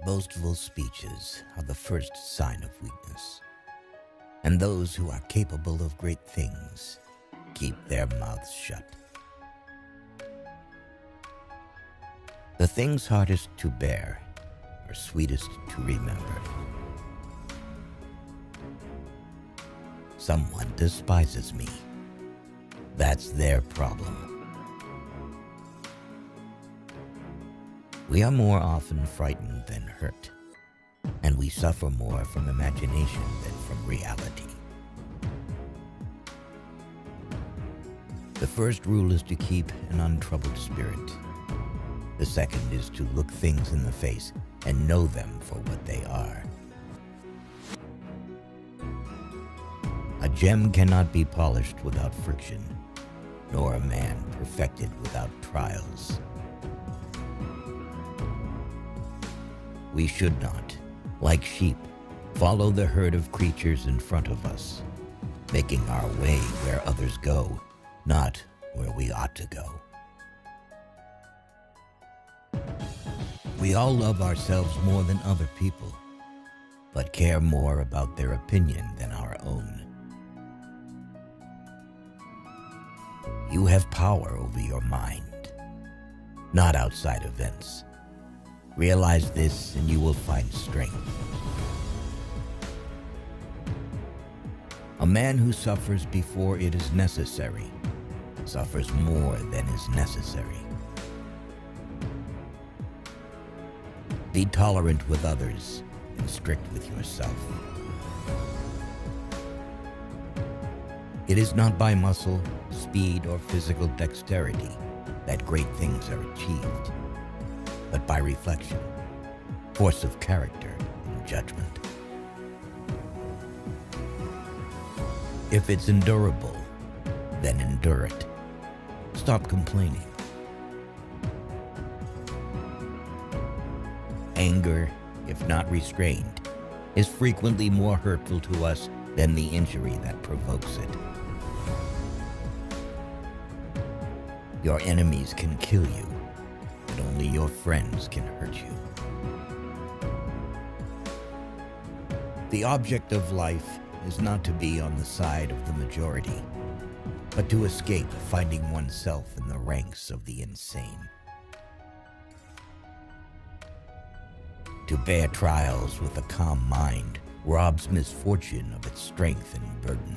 Boastful speeches are the first sign of weakness, and those who are capable of great things keep their mouths shut. The things hardest to bear are sweetest to remember. Someone despises me. That's their problem. We are more often frightened than hurt, and we suffer more from imagination than from reality. The first rule is to keep an untroubled spirit. The second is to look things in the face and know them for what they are. A gem cannot be polished without friction, nor a man perfected without trials. We should not, like sheep, follow the herd of creatures in front of us, making our way where others go, not where we ought to go. We all love ourselves more than other people, but care more about their opinion than our own. You have power over your mind, not outside events. Realize this and you will find strength. A man who suffers before it is necessary suffers more than is necessary. Be tolerant with others and strict with yourself. It is not by muscle, speed, or physical dexterity that great things are achieved, but by reflection, force of character, and judgment. If it's endurable, then endure it. Stop complaining. Anger, if not restrained, is frequently more hurtful to us than the injury that provokes it. Your enemies can kill you, but only your friends can hurt you. The object of life is not to be on the side of the majority, but to escape finding oneself in the ranks of the insane. To bear trials with a calm mind robs misfortune of its strength and burden.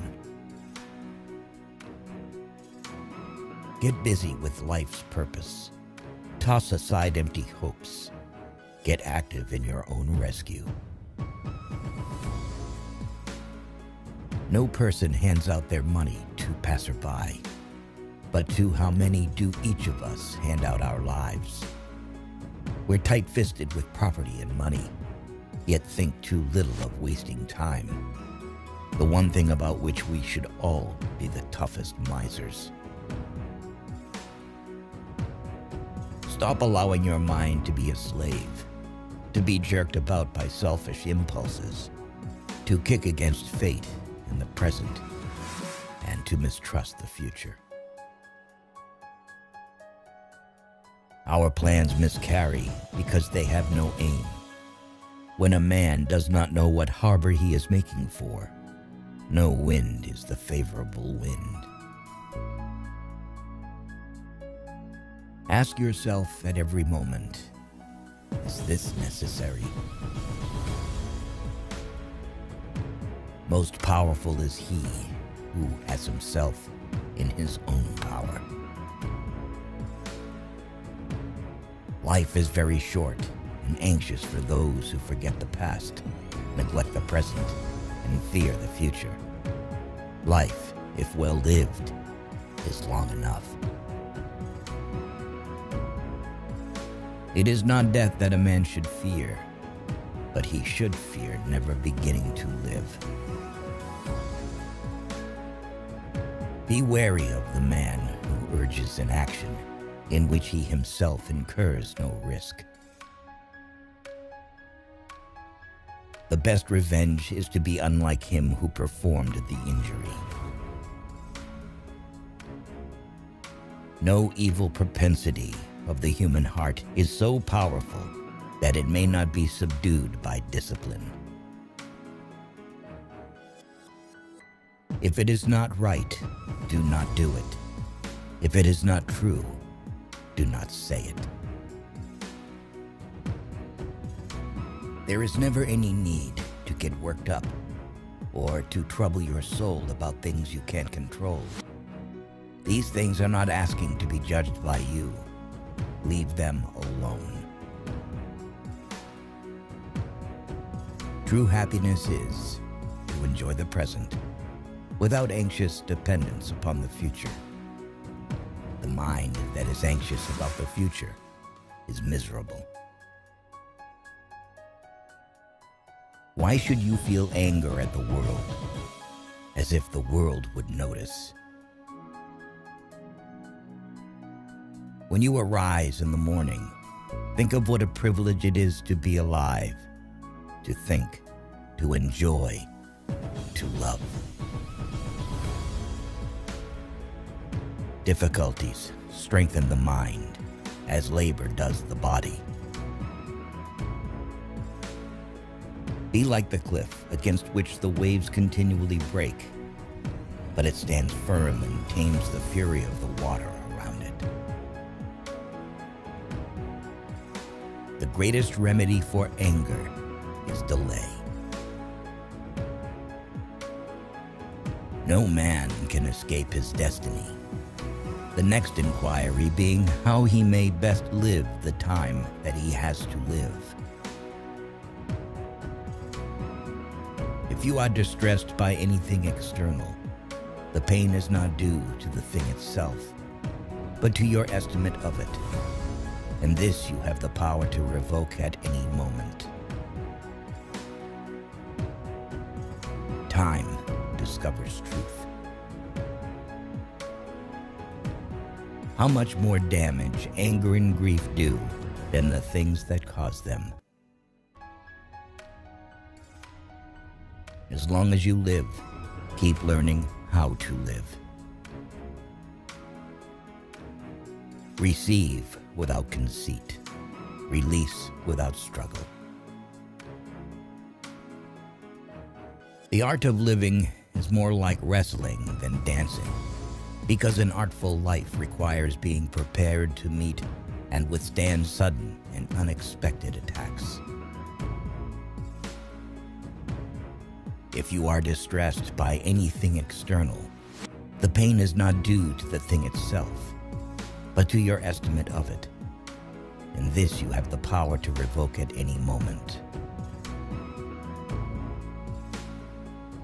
Get busy with life's purpose. Toss aside empty hopes. Get active in your own rescue. No person hands out their money to passerby, but to how many do each of us hand out our lives? We're tight-fisted with property and money, yet think too little of wasting time, the one thing about which we should all be the toughest misers. Stop allowing your mind to be a slave, to be jerked about by selfish impulses, to kick against fate in the present, and to mistrust the future. Our plans miscarry because they have no aim. When a man does not know what harbor he is making for, no wind is the favorable wind. Ask yourself at every moment, is this necessary? Most powerful is he who has himself in his own power. Life is very short and anxious for those who forget the past, neglect the present, and fear the future. Life, if well lived, is long enough. It is not death that a man should fear, but he should fear never beginning to live. Be wary of the man who urges an action in which he himself incurs no risk. The best revenge is to be unlike him who performed the injury. No evil propensity of the human heart is so powerful that it may not be subdued by discipline. If it is not right, do not do it. If it is not true, do not say it. There is never any need to get worked up or to trouble your soul about things you can't control. These things are not asking to be judged by you. Leave them alone. True happiness is to enjoy the present without anxious dependence upon the future. The mind that is anxious about the future is miserable. Why should you feel anger at the world, as if the world would notice? When you arise in the morning, think of what a privilege it is to be alive, to think, to enjoy, to love. Difficulties strengthen the mind, as labor does the body. Be like the cliff against which the waves continually break, but it stands firm and tames the fury of the water around it. The greatest remedy for anger is delay. No man can escape his destiny. The next inquiry being how he may best live the time that he has to live. If you are distressed by anything external, the pain is not due to the thing itself, but to your estimate of it. And this you have the power to revoke at any moment. Time discovers truth. How much more damage anger and grief do than the things that cause them? As long as you live, keep learning how to live. Receive without conceit. Release without struggle. The art of living is more like wrestling than dancing, because an artful life requires being prepared to meet and withstand sudden and unexpected attacks. If you are distressed by anything external, the pain is not due to the thing itself, but to your estimate of it. And this you have the power to revoke at any moment.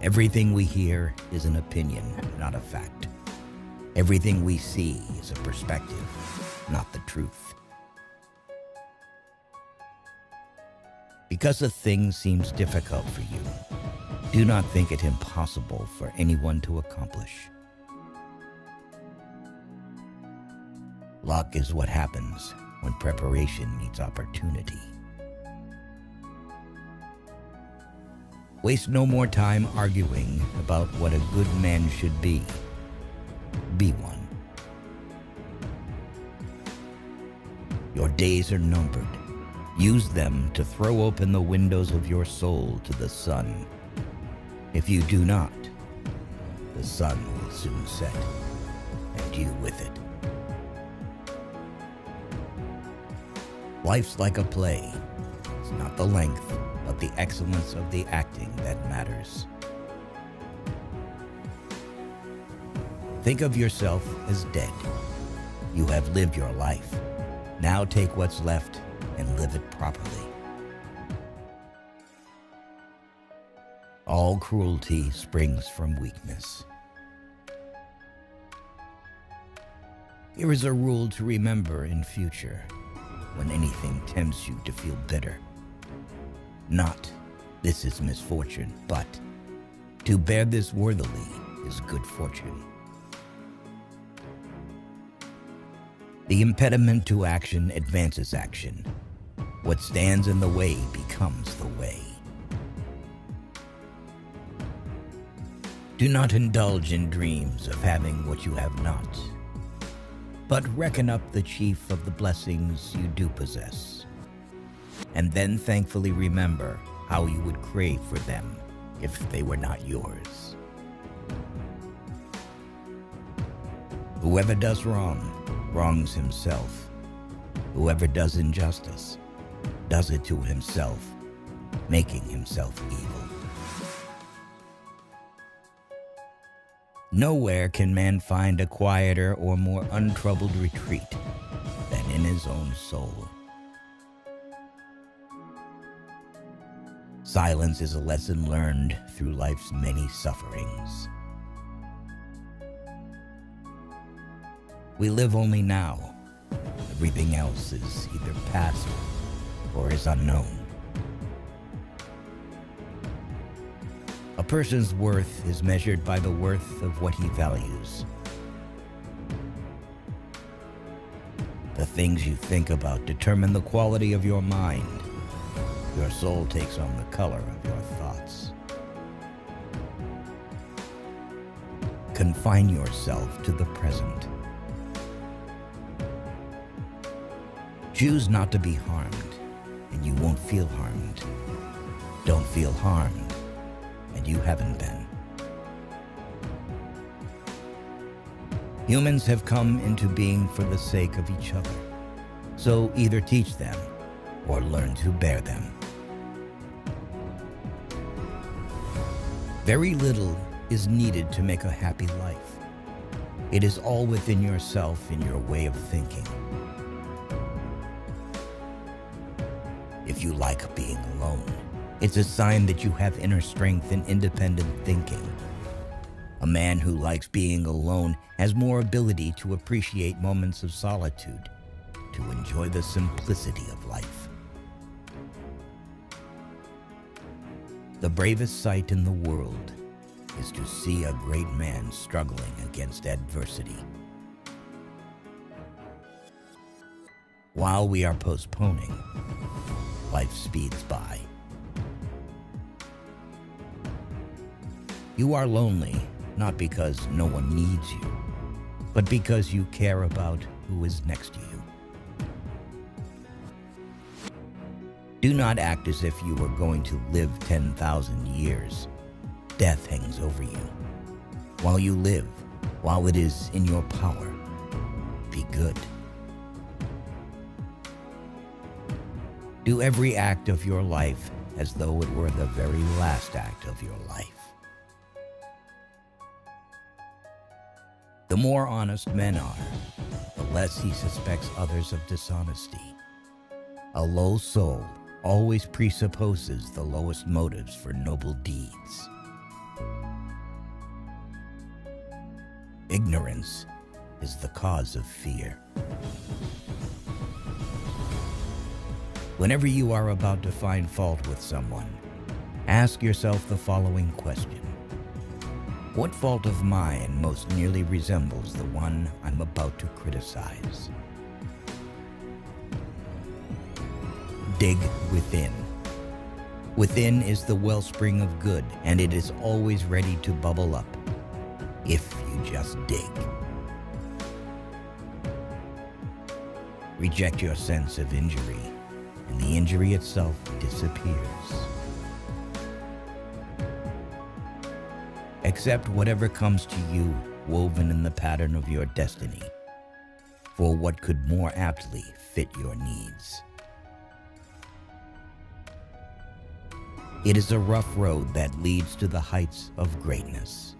Everything we hear is an opinion, not a fact. Everything we see is a perspective, not the truth. Because a thing seems difficult for you, do not think it impossible for anyone to accomplish. Luck is what happens when preparation meets opportunity. Waste no more time arguing about what a good man should be. Be one. Your days are numbered. Use them to throw open the windows of your soul to the sun. If you do not, the sun will soon set, and you with it. Life's like a play. It's not the length, but the excellence of the acting that matters. Think of yourself as dead. You have lived your life. Now take what's left and live it properly. All cruelty springs from weakness. Here is a rule to remember in future when anything tempts you to feel bitter. Not, this is misfortune, but to bear this worthily is good fortune. The impediment to action advances action. What stands in the way becomes the way. Do not indulge in dreams of having what you have not, but reckon up the chief of the blessings you do possess. and then thankfully remember how you would crave for them if they were not yours. Whoever does wrong, wrongs himself. Whoever does injustice, does it to himself, making himself evil. Nowhere can man find a quieter or more untroubled retreat than in his own soul. Silence is a lesson learned through life's many sufferings. We live only now. Everything else is either past or is unknown. A person's worth is measured by the worth of what he values. The things you think about determine the quality of your mind. Your soul takes on the color of your thoughts. Confine yourself to the present. Choose not to be harmed, and you won't feel harmed. Don't feel harmed, and you haven't been. Humans have come into being for the sake of each other, so either teach them or learn to bear them. Very little is needed to make a happy life. It is all within yourself in your way of thinking. If you like being alone, it's a sign that you have inner strength and independent thinking. A man who likes being alone has more ability to appreciate moments of solitude, to enjoy the simplicity of life. The bravest sight in the world is to see a great man struggling against adversity. While we are postponing, life speeds by. You are lonely, not because no one needs you, but because you care about who is next to you. Do not act as if you were going to live 10,000 years. Death hangs over you. While you live, while it is in your power, be good. Do every act of your life as though it were the very last act of your life. The more honest men are, the less he suspects others of dishonesty. A low soul always presupposes the lowest motives for noble deeds. Ignorance is the cause of fear. Whenever you are about to find fault with someone, ask yourself the following question. What fault of mine most nearly resembles the one I'm about to criticize? Dig within. Within is the wellspring of good, and it is always ready to bubble up, if you just dig. Reject your sense of injury, and the injury itself disappears. Accept whatever comes to you woven in the pattern of your destiny, for what could more aptly fit your needs. It is a rough road that leads to the heights of greatness.